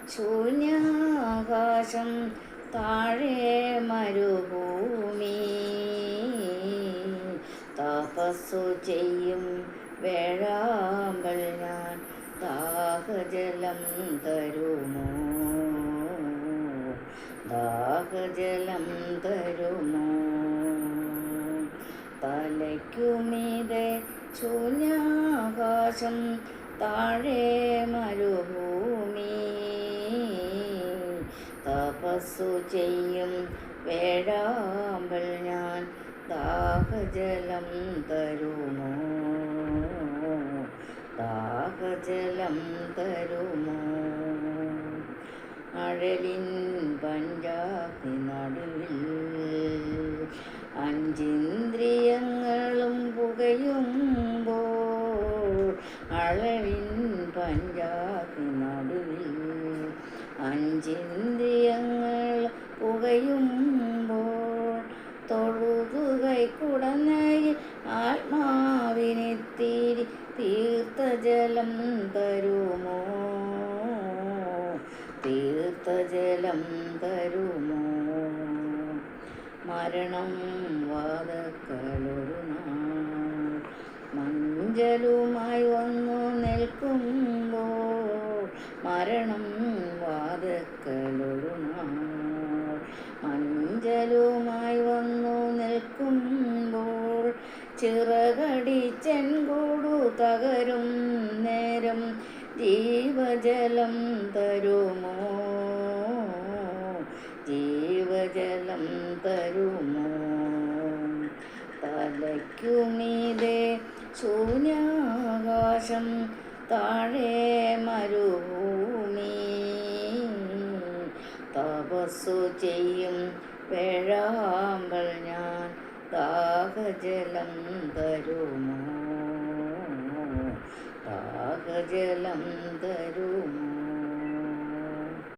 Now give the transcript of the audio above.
ശൂന്യാകാശം താഴെ മരുഭൂമി. തപസ്സു ചെയ്യും വേഴാമ്പൽ ഞാൻ ദാഹജലം തരുമോ? ദാഹജലം തരുമോ? തലയ്ക്കുമീതെ ശൂന്യാകാശം താഴെ മരുഭൂമി. തപസ്സു ചെയ്യും വേഴാമ്പൽ ഞാൻ ദാഹജലം തരുമോ? ദാഹജലം തരുമോ? അഴലിൻ പഞ്ചാഗ്നി നടുവിൽ അഞ്ചിന്ദ്രിയങ്ങളും പുകയുമ്പോൾ, അഴലിൻ പഞ്ചാഗ്നി നടുവിൽ അഞ്ചിന്ദ്രിയങ്ങൾ പുകയുമ്പോൾ, തൊഴുതുകൈ കുടഞ്ഞയിൽ ആത്മാവിനെത്തിരി തീർത്ഥജലം തരുമോ? തീർത്ഥജലം തരുമോ? മരണം വാതക്കലൊരു നാൾ മഞ്ചലുമായി വന്നു നിൽക്കുമ്പോൾ, മരണം വാതക്കലൊരു നാൾ മഞ്ചലുമായി വന്നു നിൽക്കുമ്പോൾ, ചിറകടിച്ചെൻകൂടു തകരും നേരം ജീവജലം തരുമോ? ജീവജലം തരുമോ? തലയ്ക്കുമീതെ ശൂന്യാകാശം താഴെ മരുഭൂമി. തപസ്സു ചെയ്യും വേഴാമ്പൽ ഞാൻ ദാഹജലം തരുമോ? ദാഹജലം തരുമോ?